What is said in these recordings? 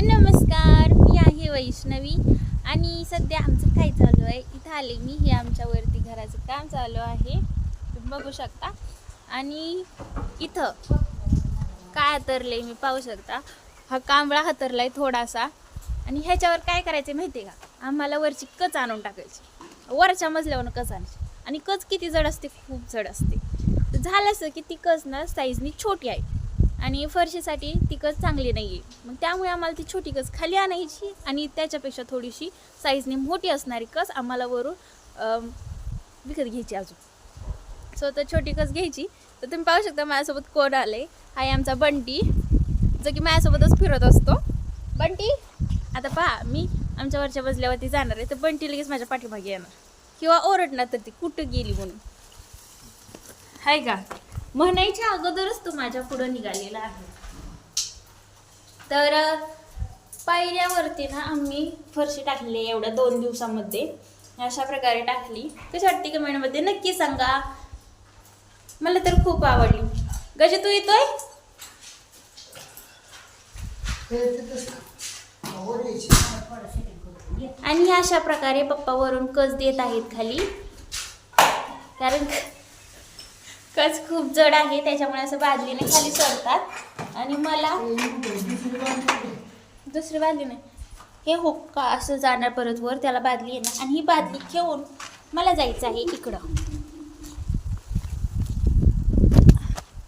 नमस्कार, मी आहे वैष्णवी आणि सध्या आमचं काय चालू आहे, इथं आले मी. हे आमच्यावरती घराचं काम चालू आहे, तुम्ही बघू शकता. आणि इथं काय हातरले मी पाहू शकता. हा कांबळा हातरलाय थोडासा. आणि ह्याच्यावर काय करायचं माहिती आहे का, आम्हाला वरची कच आणून टाकायची. वरच्या मजल्यावर कच आणायची. आणि कच किती जड असते, खूप जड असते. तर झालं असं की ती कच ना साईजनी छोटी आहे आणि फरशीसाठी ती कच चांगली नाही आहे. मग त्यामुळे आम्हाला ती छोटी कच खाली आणायची आणि त्याच्यापेक्षा थोडीशी साईजनी मोठी असणारी कच आम्हाला वरून विकत घ्यायची अजून. सो तर छोटी कच घ्यायची. तर तुम्ही पाहू शकता माझ्यासोबत कोण आले. हा आमचा बंटी, जो की माझ्यासोबतच फिरत असतो. बंटी, आता पहा मी आमच्या वरच्या मजल्यावरती जाणार आहे, तर बंटी लगेच माझ्या पाठीमागे येणार किंवा ओरडणार तर ती कुठं गेली म्हणून, हाय का. म्हणायच्या अगोदरच तो माझ्या पुढं निघालेला आहे. तर पायऱ्यावरती ना आम्ही फरशी टाकली एवढ्या 2 दिवसामध्ये. अशा प्रकारे टाकली. कशी वाटते कमेंटमध्ये नक्की सांगा. मला तर खूप आवडली. गजे तू येतोय? आणि अशा प्रकारे पप्पा वरून कच देत आहेत खाली, कारण कच खूप जड आहे त्याच्यामुळे असं बादलीने खाली सरतात. आणि मला दुसरी बादली नाही, हे हुक्का असं जाणार परत वर, त्याला बादली येणार. आणि ही बादली घेऊन मला जायचं आहे इकडं.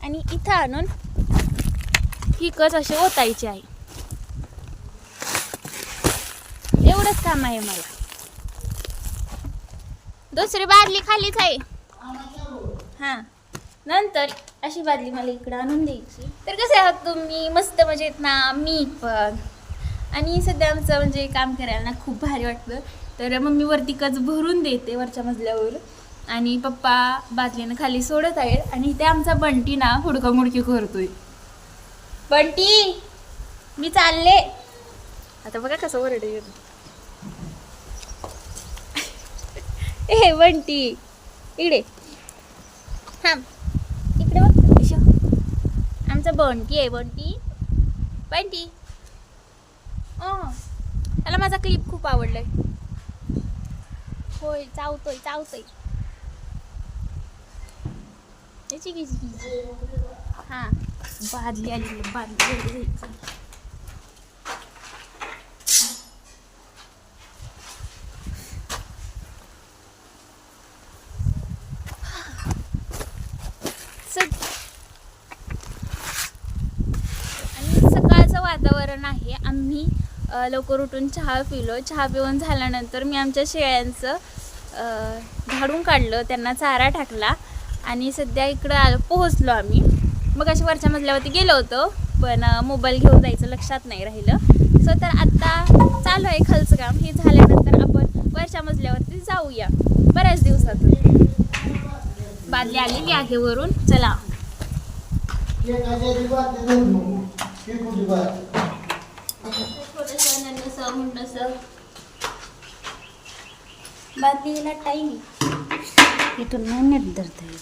आणि इथं आणून ही कच अशी ओतायची आहे. एवढंच काम आहे मला. दुसरी बादली खालीच आहे. हां, नंतर अशी बादली मला इकडं आणून द्यायची. तर कसे आहात तुम्ही? मस्त मजेत ना? मी पण. आणि सध्या आमचं म्हणजे काम करायला ना खूप भारी वाटतं. तर मम्मी वरती कच भरून देते वरच्या मजल्यावर आणि पप्पा बादलीनं खाली सोडत आहेत. आणि ते आमचा बंटी ना हुडकामुडकी करतोय. बंटी, मी चालले. आता बघा कसं ओरडे. ए बंटी, इकडे हां, इकडे बघ. आमचा बंटी आहे. बंटी, बंटी. त्याला माझा क्लिप खूप आवडलाय. होय, चावतोय चावतोय. त्याची घ्यायची. हां, बादली आली. बादली वातावरण आहे. आम्ही लवकर उठून चहा पिलो. चहा पिऊन झाल्यानंतर मी आमच्या शेळ्यांचं झाडून काढलं, त्यांना चारा टाकला आणि सध्या इकडं पोहोचलो आम्ही. मग अशी वरच्या मजल्यावरती गेलो होतो, पण मोबाईल घेऊन जायचं लक्षात नाही राहिलं. सो तर आत्ता चालू आहे खालचं काम. हे झाल्यानंतर आपण वरच्या मजल्यावरती जाऊया. बऱ्याच दिवसातून बादली आलेली आहे वरून. चला. बादलीला टाईम इथून नीट धरता येईल.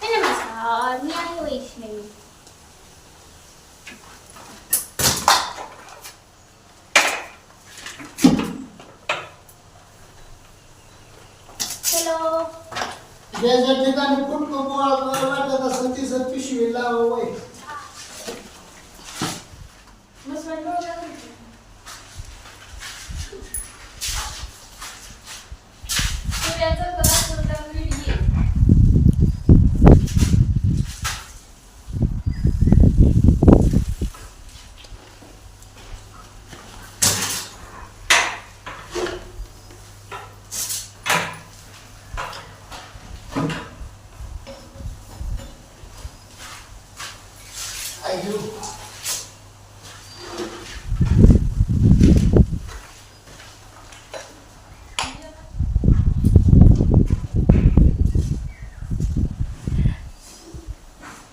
नमस्कार, मी आहे वैष्णवी. हॅलो. ज्या ठिकाणी कुठं वाटत असेल ती सर पिशवी लावावं.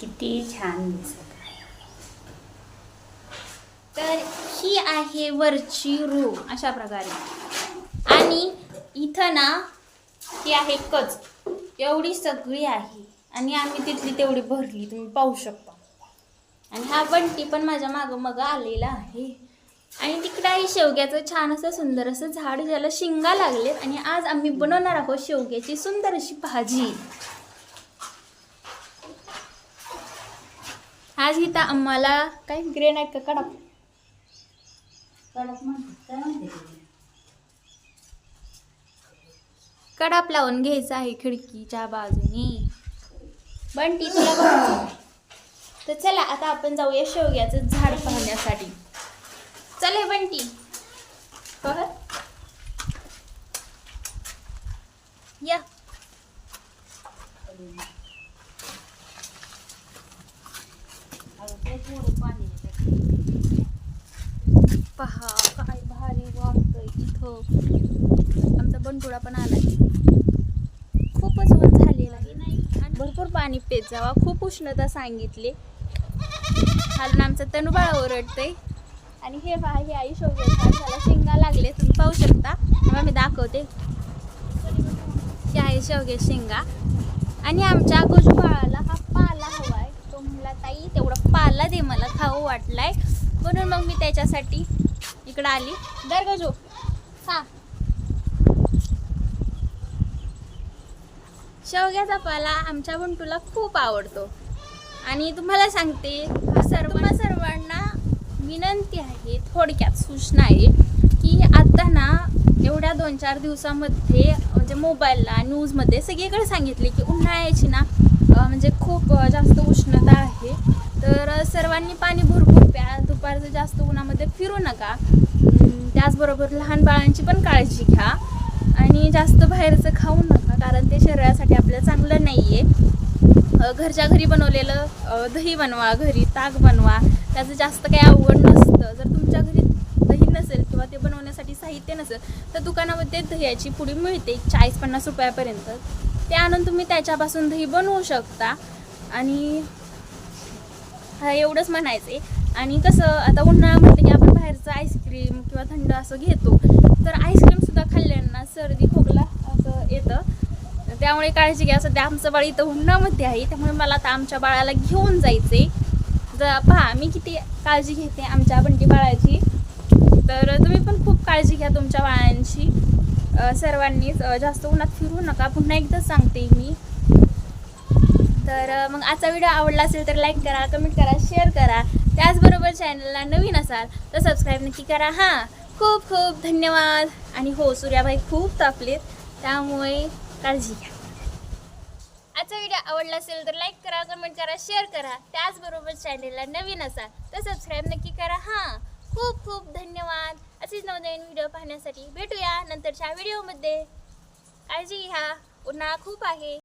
किती छान दिसत आहे. तर ही आहे वरची रूम अशा प्रकारे. आणि इथं ना ही आहे कच एवढी सगळी आहे. आणि आम्ही तिथली तेवढी भरली, तुम्ही पाहू शकता. आणि हा बंटी पण माझ्या मागं मग आलेला आहे. आणि तिकडे आहे शेवग्याचं छान असं सुंदर असं झाड, ज्याला शिंगा लागलेत. आणि आज आम्ही बनवणार आहोत शेवग्याची सुंदर अशी भाजी. आज इथं आम्हाला काय ग्रेनाइट का कडप कडाप लावून घ्यायचा आहे खिडकीच्या बाजूने. बंटी तुला बघ. तर चला आता आपण जाऊया शेवग्याचं झाड पाहण्यासाठी. चले बंटी बघ या. पहा काय भारी वाटतंय इथं. आमचा बंटुळा पण आलाय. खूपच ऊन झालेलं आहे आणि भरपूर पाणी पेत जावा. खूप उष्णता सांगितली. खालून आमचा तनुबाळा ओरडतंय. आणि हे पहा, हे आई शेवग्याचं झाड, शेंगा लागले, तुम्ही पाहू शकता. तेव्हा मी दाखवते. हे आहे शेवग्या शेंगा. आणि आमच्या गोजू बाळाला हा पाला हवाय. तो म्हणला ताई तेवढा पाला दे, मला खाऊ वाटलाय. म्हणून मग मी त्याच्यासाठी इकडं आली. दर गजू हा. शेवग्याचा पाला आमच्या बंटूला खूप आवडतो. आणि तुम्हाला सांगते, सर्वांना विनंती आहे, थोडक्यात सूचना आहे की आता ना एवढ्या 2-4 दिवसामध्ये म्हणजे मोबाईलला न्यूजमध्ये सगळीकडे सांगितले की उन्हाळ्याची ना म्हणजे खूप जास्त उष्णता आहे. तर सर्वांनी पाणी भरपूर प्या. दुपारचं जास्त उन्हामध्ये फिरू नका. त्याचबरोबर लहान बाळांची पण काळजी घ्या. आणि जास्त बाहेरचं खाऊ नका, कारण ते शरीरासाठी आपल्याला चांगलं नाही आहे. घरच्या घरी बनवलेलं दही बनवा, घरी ताक बनवा. त्याचं जास्त काही अवघड नसतं. जर तुमच्या घरी दही नसेल किंवा ते बनवण्यासाठी साहित्य नसेल तर दुकानामध्ये दह्याची पुडी मिळते 40-50 रुपयापर्यंत. ते आणून तुम्ही त्याच्यापासून दही बनवू शकता. आणि एवढंच म्हणायचं आहे. आणि कसं आता उन्हाळा म्हटलं की आपण बाहेरचं आईस्क्रीम किंवा थंड असं घेतो. तर आईस्क्रीमसुद्धा खाल्ल्यानं सर्दी खोकला असं येतं. त्यामुळे काळजी घ्या. सध्या आमचं बाळ इथं उन्हामध्ये आहे, त्यामुळे मला आता आमच्या बाळाला घेऊन जायचे. पहा मी किती काळजी घेते आमच्या बंटी बाळाची. तर तुम्ही पण खूप काळजी घ्या तुमच्या बाळांची. सर्वांनीच जास्त उन्हात फिरू नका. पुन्हा एकदा सांगते मी. तर मग आजचा व्हिडिओ आवडला असेल तर लाईक करा, कमेंट करा, शेअर करा. त्याचबरोबर चॅनलला नवीन असाल तर सबस्क्राईब नक्की करा. हां, खूप खूप धन्यवाद. आणि हो, सूर्याबाई खूप तापलेत, त्यामुळे काळजी घ्या. आजचा व्हिडिओ आवडला असेल तर लाईक करा, कमेंट करा, शेअर करा. त्याचबरोबर चॅनलला नवीन असाल तर सबस्क्राईब नक्की करा. हां, खूप खूप धन्यवाद. असेच नवनवीन व्हिडिओ पाहण्यासाठी भेटूया नंतरच्या व्हिडिओमध्ये. काळजी घ्या. उन्हाळा खूप आहे.